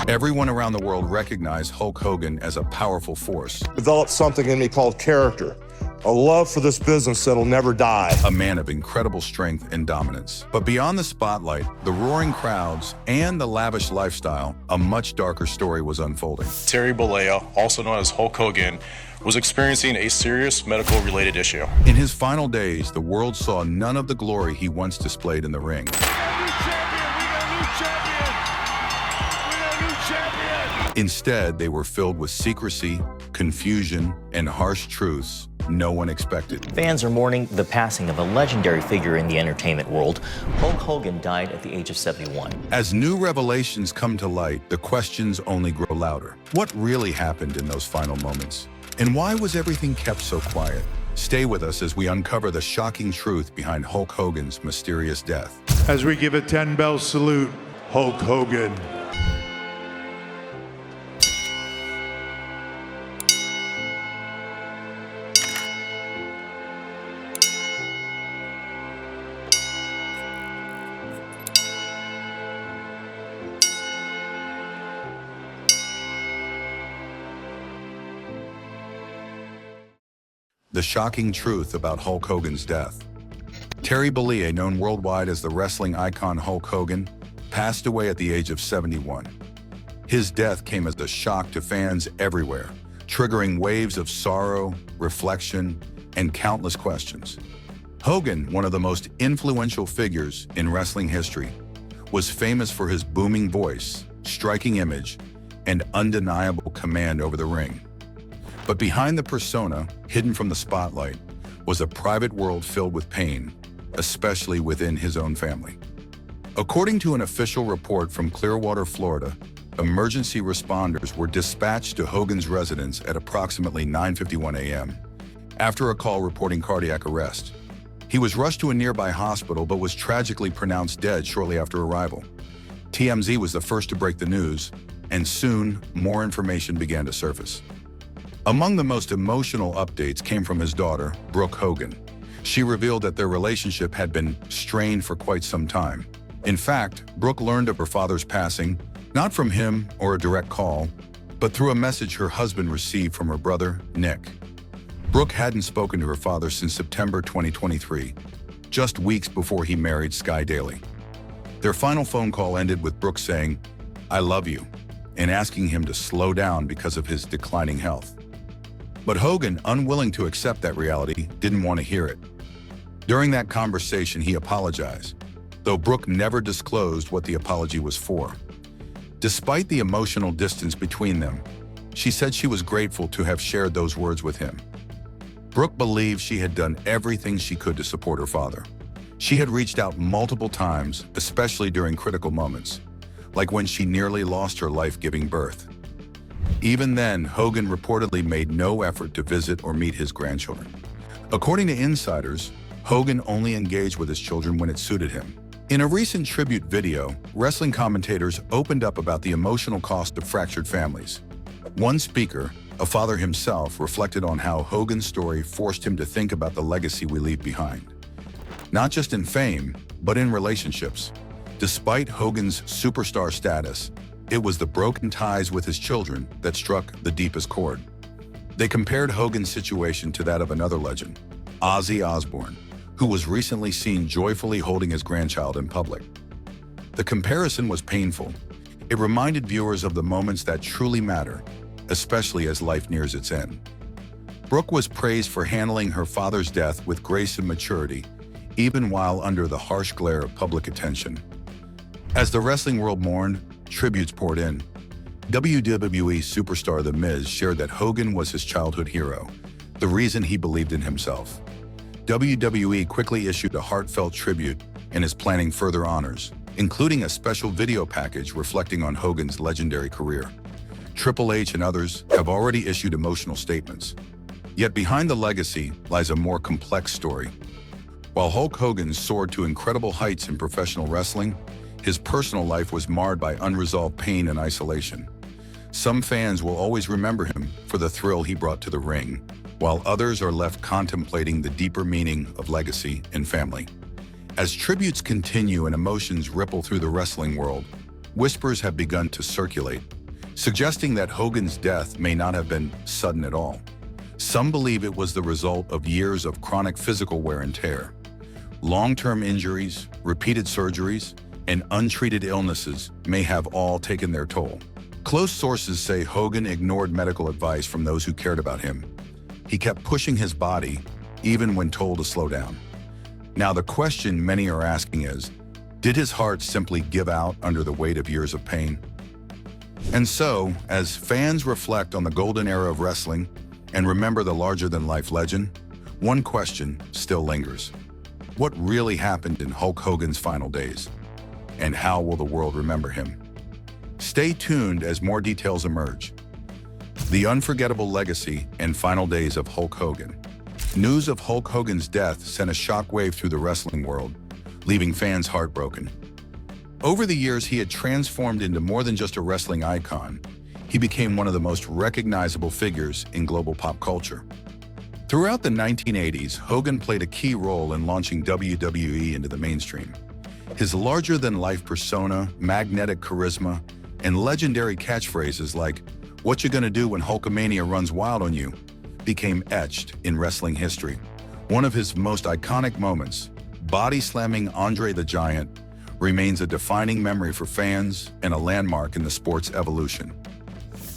Everyone around the world recognized Hulk Hogan as a powerful force. Developed something in me called character, a love for this business that'll never die. A man of incredible strength and dominance. But beyond the spotlight, the roaring crowds, and the lavish lifestyle, a much darker story was unfolding. Terry Bollea, also known as Hulk Hogan, was experiencing a serious medical-related issue. In his final days, the world saw none of the glory he once displayed in the ring. Instead, they were filled with secrecy, confusion, and harsh truths no one expected. Fans are mourning the passing of a legendary figure in the entertainment world. Hulk Hogan died at the age of 71. As new revelations come to light, the questions only grow louder. What really happened in those final moments? And why was everything kept so quiet? Stay with us as we uncover the shocking truth behind Hulk Hogan's mysterious death. As we give a 10-bell salute, Hulk Hogan. The shocking truth about Hulk Hogan's death. Terry Bollea, known worldwide as the wrestling icon Hulk Hogan, passed away at the age of 71. His death came as a shock to fans everywhere, triggering waves of sorrow, reflection, and countless questions. Hogan, one of the most influential figures in wrestling history, was famous for his booming voice, striking image, and undeniable command over the ring. But behind the persona, hidden from the spotlight, was a private world filled with pain, especially within his own family. According to an official report from Clearwater, Florida, emergency responders were dispatched to Hogan's residence at approximately 9:51 a.m. after a call reporting cardiac arrest. He was rushed to a nearby hospital but was tragically pronounced dead shortly after arrival. TMZ was the first to break the news, and soon more information began to surface. Among the most emotional updates came from his daughter, Brooke Hogan. She revealed that their relationship had been strained for quite some time. In fact, Brooke learned of her father's passing, not from him or a direct call, but through a message her husband received from her brother, Nick. Brooke hadn't spoken to her father since September 2023, just weeks before he married Sky Daly. Their final phone call ended with Brooke saying, "I love you," and asking him to slow down because of his declining health. But Hogan, unwilling to accept that reality, didn't want to hear it. During that conversation, he apologized, though Brooke never disclosed what the apology was for. Despite the emotional distance between them, she said she was grateful to have shared those words with him. Brooke believed she had done everything she could to support her father. She had reached out multiple times, especially during critical moments, like when she nearly lost her life giving birth. Even then, Hogan reportedly made no effort to visit or meet his grandchildren. According to insiders, Hogan only engaged with his children when it suited him. In a recent tribute video, wrestling commentators opened up about the emotional cost of fractured families. One speaker, a father himself, reflected on how Hogan's story forced him to think about the legacy we leave behind. Not just in fame, but in relationships. Despite Hogan's superstar status, it was the broken ties with his children that struck the deepest chord. They compared Hogan's situation to that of another legend, Ozzy Osbourne, who was recently seen joyfully holding his grandchild in public. The comparison was painful. It reminded viewers of the moments that truly matter, especially as life nears its end. Brooke was praised for handling her father's death with grace and maturity, even while under the harsh glare of public attention. As the wrestling world mourned, tributes poured in. WWE superstar The Miz shared that Hogan was his childhood hero, the reason he believed in himself. WWE quickly issued a heartfelt tribute and is planning further honors, including a special video package reflecting on Hogan's legendary career. Triple H and others have already issued emotional statements. Yet behind the legacy lies a more complex story. While Hulk Hogan soared to incredible heights in professional wrestling, his personal life was marred by unresolved pain and isolation. Some fans will always remember him for the thrill he brought to the ring, while others are left contemplating the deeper meaning of legacy and family. As tributes continue and emotions ripple through the wrestling world, whispers have begun to circulate, suggesting that Hogan's death may not have been sudden at all. Some believe it was the result of years of chronic physical wear and tear. Long-term injuries, repeated surgeries, and untreated illnesses may have all taken their toll. Close sources say Hogan ignored medical advice from those who cared about him. He kept pushing his body, even when told to slow down. Now, the question many are asking is, did his heart simply give out under the weight of years of pain? And so, as fans reflect on the golden era of wrestling and remember the larger-than-life legend, one question still lingers. What really happened in Hulk Hogan's final days? And how will the world remember him? Stay tuned as more details emerge. The unforgettable legacy and final days of Hulk Hogan. News of Hulk Hogan's death sent a shockwave through the wrestling world, leaving fans heartbroken. Over the years, he had transformed into more than just a wrestling icon. He became one of the most recognizable figures in global pop culture. Throughout the 1980s, Hogan played a key role in launching WWE into the mainstream. His larger-than-life persona, magnetic charisma, and legendary catchphrases like, "What you gonna do when Hulkamania runs wild on you?" became etched in wrestling history. One of his most iconic moments, body-slamming Andre the Giant, remains a defining memory for fans and a landmark in the sport's evolution.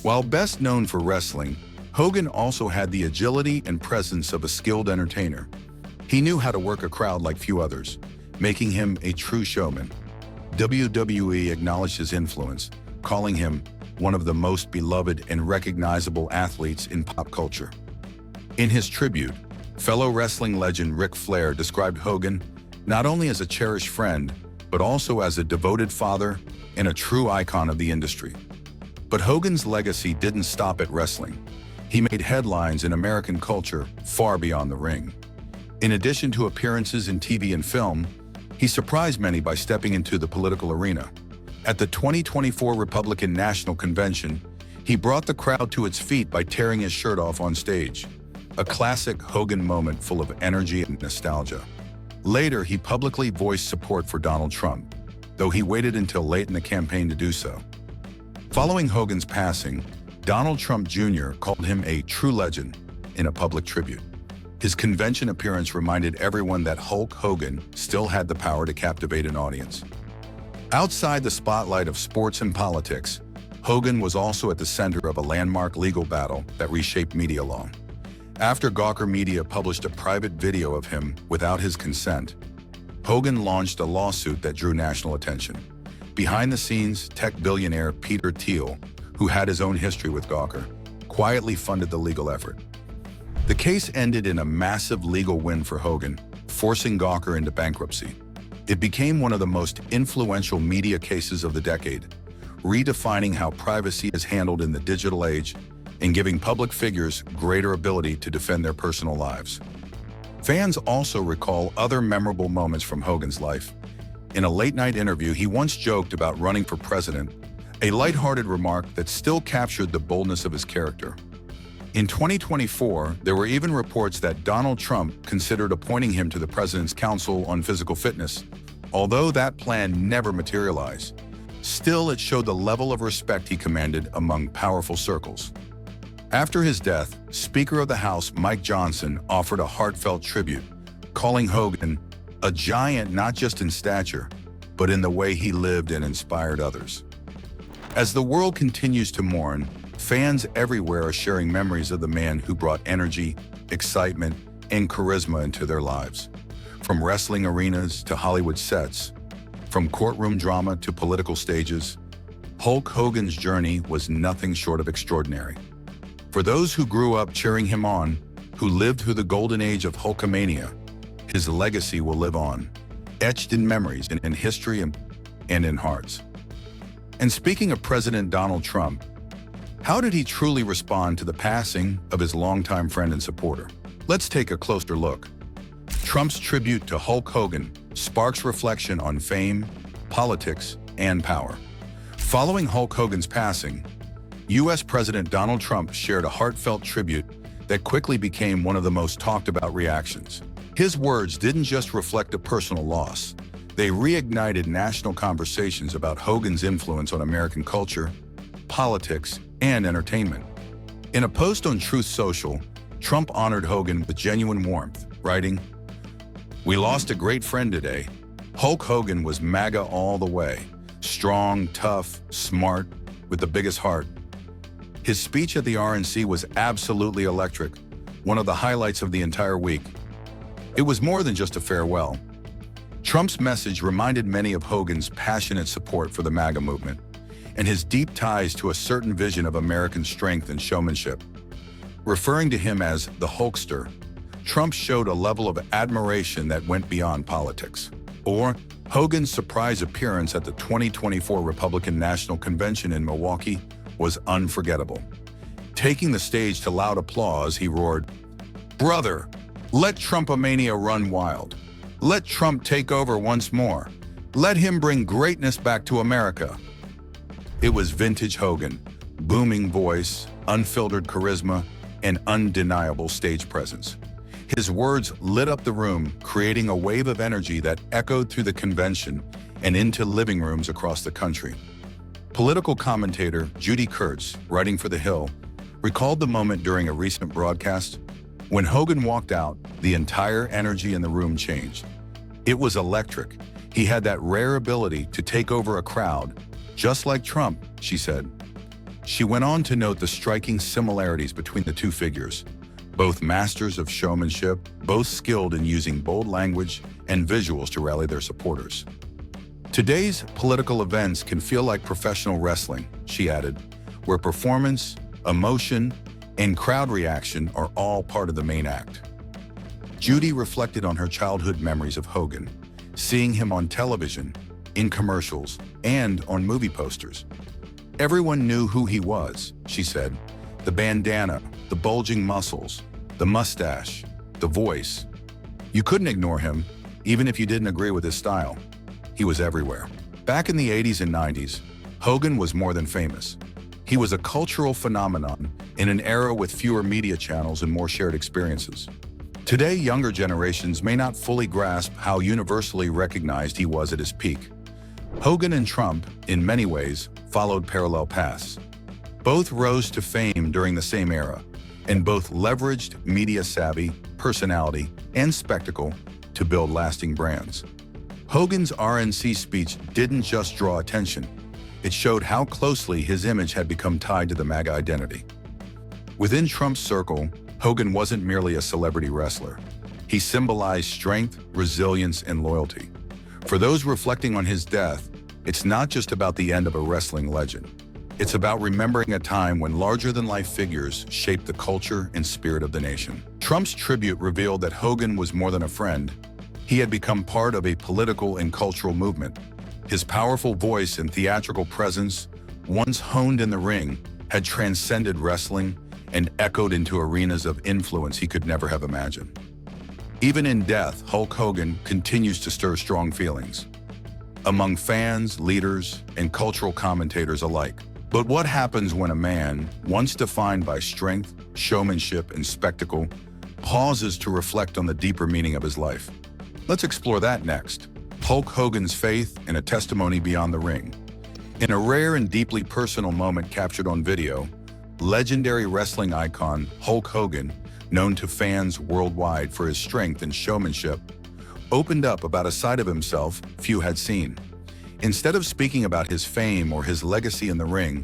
While best known for wrestling, Hogan also had the agility and presence of a skilled entertainer. He knew how to work a crowd like few others, making him a true showman. WWE acknowledged his influence, calling him one of the most beloved and recognizable athletes in pop culture. In his tribute, fellow wrestling legend Ric Flair described Hogan not only as a cherished friend, but also as a devoted father and a true icon of the industry. But Hogan's legacy didn't stop at wrestling. He made headlines in American culture far beyond the ring. In addition to appearances in TV and film, he surprised many by stepping into the political arena. At the 2024 Republican National Convention, he brought the crowd to its feet by tearing his shirt off on stage, a classic Hogan moment full of energy and nostalgia. Later, he publicly voiced support for Donald Trump, though he waited until late in the campaign to do so. Following Hogan's passing, Donald Trump Jr. called him a true legend in a public tribute. His convention appearance reminded everyone that Hulk Hogan still had the power to captivate an audience. Outside the spotlight of sports and politics, Hogan was also at the center of a landmark legal battle that reshaped media law. After Gawker Media published a private video of him without his consent, Hogan launched a lawsuit that drew national attention. Behind the scenes, tech billionaire Peter Thiel, who had his own history with Gawker, quietly funded the legal effort. The case ended in a massive legal win for Hogan, forcing Gawker into bankruptcy. It became one of the most influential media cases of the decade, redefining how privacy is handled in the digital age and giving public figures greater ability to defend their personal lives. Fans also recall other memorable moments from Hogan's life. In a late-night interview, he once joked about running for president, a lighthearted remark that still captured the boldness of his character. In 2024, there were even reports that Donald Trump considered appointing him to the President's Council on Physical Fitness, although that plan never materialized. Still, it showed the level of respect he commanded among powerful circles. After his death, Speaker of the House Mike Johnson offered a heartfelt tribute, calling Hogan a giant not just in stature, but in the way he lived and inspired others. As the world continues to mourn, fans everywhere are sharing memories of the man who brought energy, excitement, and charisma into their lives. From wrestling arenas to Hollywood sets, from courtroom drama to political stages, Hulk Hogan's journey was nothing short of extraordinary. For those who grew up cheering him on, who lived through the golden age of Hulkamania, his legacy will live on, etched in memories, in history, and in hearts. And speaking of President Donald Trump, how did he truly respond to the passing of his longtime friend and supporter? Let's take a closer look. Trump's tribute to Hulk Hogan sparks reflection on fame, politics, and power. Following Hulk Hogan's passing, U.S. President Donald Trump shared a heartfelt tribute that quickly became one of the most talked about reactions. His words didn't just reflect a personal loss. They reignited national conversations about Hogan's influence on American culture, politics, and entertainment. In a post on Truth Social, Trump honored Hogan with genuine warmth, writing, "We lost a great friend today. Hulk Hogan was MAGA all the way. Strong, tough, smart, with the biggest heart. His speech at the RNC was absolutely electric, one of the highlights of the entire week. It was more than just a farewell." Trump's message reminded many of Hogan's passionate support for the MAGA movement and his deep ties to a certain vision of American strength and showmanship. Referring to him as the Hulkster, Trump showed a level of admiration that went beyond politics. Or Hogan's surprise appearance at the 2024 Republican National Convention in Milwaukee was unforgettable. Taking the stage to loud applause, he roared, "Brother, let Trumpomania run wild. Let Trump take over once more. Let him bring greatness back to America." It was vintage Hogan, booming voice, unfiltered charisma, and undeniable stage presence. His words lit up the room, creating a wave of energy that echoed through the convention and into living rooms across the country. Political commentator Judy Kurtz, writing for The Hill, recalled the moment during a recent broadcast. When Hogan walked out, the entire energy in the room changed. It was electric. He had that rare ability to take over a crowd, just like Trump, she said. She went on to note the striking similarities between the two figures, both masters of showmanship, both skilled in using bold language and visuals to rally their supporters. "Today's political events can feel like professional wrestling," she added, "where performance, emotion, and crowd reaction are all part of the main act." Judy reflected on her childhood memories of Hogan, seeing him on television, in commercials, and on movie posters. "Everyone knew who he was," she said. "The bandana, the bulging muscles, the mustache, the voice. You couldn't ignore him, even if you didn't agree with his style. He was everywhere." Back in the 80s and 90s, Hogan was more than famous. He was a cultural phenomenon in an era with fewer media channels and more shared experiences. Today, younger generations may not fully grasp how universally recognized he was at his peak. Hogan and Trump, in many ways, followed parallel paths. Both rose to fame during the same era, and both leveraged media savvy, personality, and spectacle to build lasting brands. Hogan's RNC speech didn't just draw attention. It showed how closely his image had become tied to the MAGA identity. Within Trump's circle, Hogan wasn't merely a celebrity wrestler. He symbolized strength, resilience, and loyalty. For those reflecting on his death, it's not just about the end of a wrestling legend. It's about remembering a time when larger-than-life figures shaped the culture and spirit of the nation. Trump's tribute revealed that Hogan was more than a friend. He had become part of a political and cultural movement. His powerful voice and theatrical presence, once honed in the ring, had transcended wrestling and echoed into arenas of influence he could never have imagined. Even in death, Hulk Hogan continues to stir strong feelings among fans, leaders, and cultural commentators alike. But what happens when a man, once defined by strength, showmanship, and spectacle, pauses to reflect on the deeper meaning of his life? Let's explore that next. Hulk Hogan's faith and a testimony beyond the ring. In a rare and deeply personal moment captured on video, legendary wrestling icon Hulk Hogan, known to fans worldwide for his strength and showmanship, opened up about a side of himself few had seen. Instead of speaking about his fame or his legacy in the ring,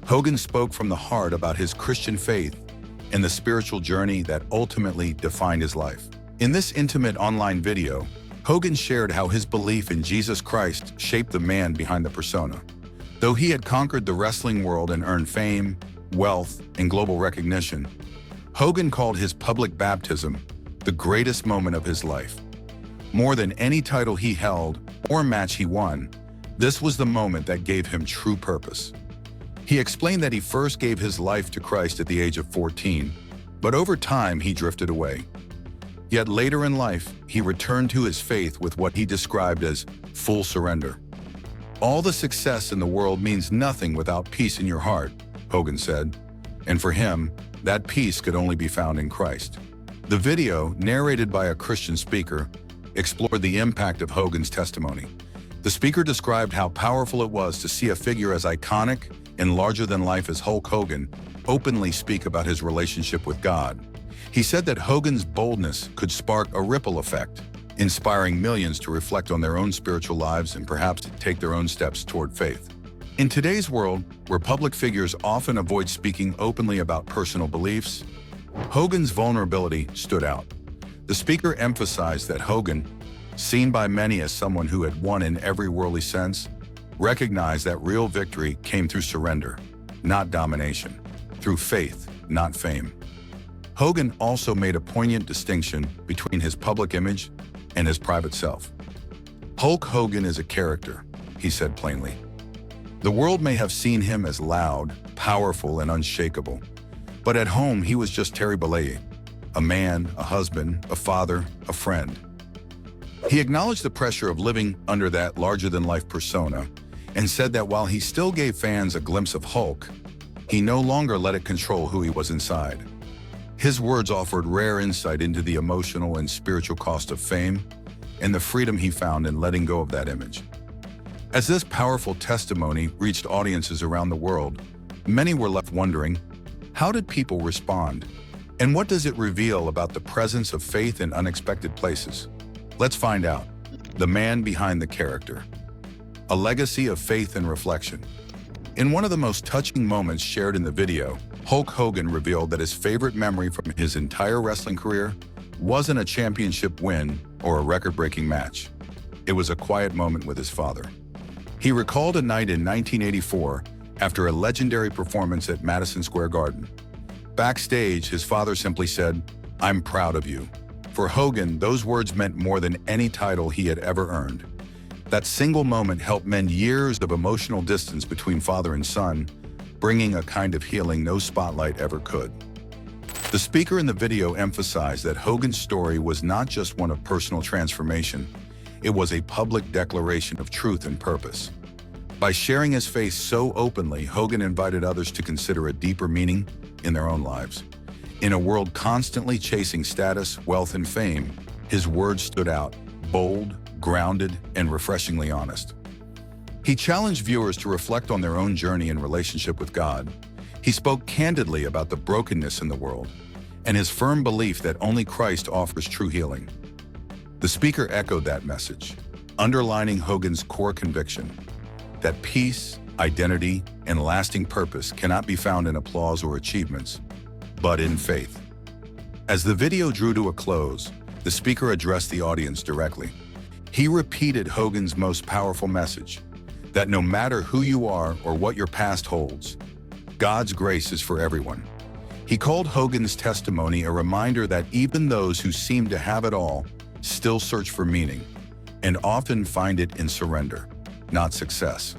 Hogan spoke from the heart about his Christian faith and the spiritual journey that ultimately defined his life. In this intimate online video, Hogan shared how his belief in Jesus Christ shaped the man behind the persona. Though he had conquered the wrestling world and earned fame, wealth, and global recognition, Hogan called his public baptism the greatest moment of his life. More than any title he held or match he won, this was the moment that gave him true purpose. He explained that he first gave his life to Christ at the age of 14, but over time he drifted away. Yet later in life, he returned to his faith with what he described as full surrender. "All the success in the world means nothing without peace in your heart," Hogan said, and for him, that peace could only be found in Christ. The video, narrated by a Christian speaker, explored the impact of Hogan's testimony. The speaker described how powerful it was to see a figure as iconic and larger than life as Hulk Hogan openly speak about his relationship with God. He said that Hogan's boldness could spark a ripple effect, inspiring millions to reflect on their own spiritual lives and perhaps take their own steps toward faith. In today's world, where public figures often avoid speaking openly about personal beliefs, Hogan's vulnerability stood out. The speaker emphasized that Hogan, seen by many as someone who had won in every worldly sense, recognized that real victory came through surrender, not domination, through faith, not fame. Hogan also made a poignant distinction between his public image and his private self. Hulk Hogan is a character, he said plainly. The world may have seen him as loud, powerful, and unshakable, but at home he was just Terry Bollea, a man, a husband, a father, a friend. He acknowledged the pressure of living under that larger-than-life persona and said that while he still gave fans a glimpse of Hulk, he no longer let it control who he was inside. His words offered rare insight into the emotional and spiritual cost of fame and the freedom he found in letting go of that image. As this powerful testimony reached audiences around the world, many were left wondering, how did people respond? And what does it reveal about the presence of faith in unexpected places? Let's find out. The man behind the character. A legacy of faith and reflection. In one of the most touching moments shared in the video, Hulk Hogan revealed that his favorite memory from his entire wrestling career wasn't a championship win or a record-breaking match. It was a quiet moment with his father. He recalled a night in 1984 after a legendary performance at Madison Square Garden. Backstage, his father simply said, "I'm proud of you." For Hogan, those words meant more than any title he had ever earned. That single moment helped mend years of emotional distance between father and son, bringing a kind of healing no spotlight ever could. The speaker in the video emphasized that Hogan's story was not just one of personal transformation, it was a public declaration of truth and purpose. By sharing his faith so openly, Hogan invited others to consider a deeper meaning in their own lives. In a world constantly chasing status, wealth, and fame, his words stood out, bold, grounded, and refreshingly honest. He challenged viewers to reflect on their own journey and relationship with God. He spoke candidly about the brokenness in the world and his firm belief that only Christ offers true healing. The speaker echoed that message, underlining Hogan's core conviction that peace, identity, and lasting purpose cannot be found in applause or achievements, but in faith. As the video drew to a close, the speaker addressed the audience directly. He repeated Hogan's most powerful message, that no matter who you are or what your past holds, God's grace is for everyone. He called Hogan's testimony a reminder that even those who seem to have it all still search for meaning, and often find it in surrender, not success.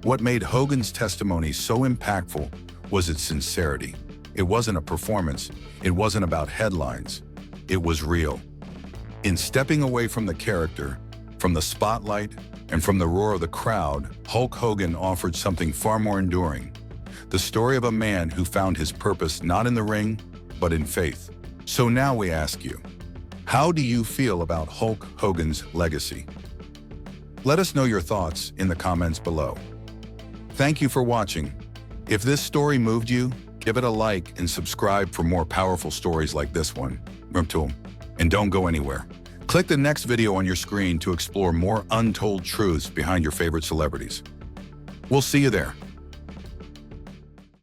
What made Hogan's testimony so impactful was its sincerity. It wasn't a performance, it wasn't about headlines, it was real. In stepping away from the character, from the spotlight, and from the roar of the crowd, Hulk Hogan offered something far more enduring. The story of a man who found his purpose not in the ring, but in faith. So now we ask you, how do you feel about Hulk Hogan's legacy? Let us know your thoughts in the comments below. Thank you for watching. If this story moved you, give it a like and subscribe for more powerful stories like this one. And don't go anywhere. Click the next video on your screen to explore more untold truths behind your favorite celebrities. We'll see you there.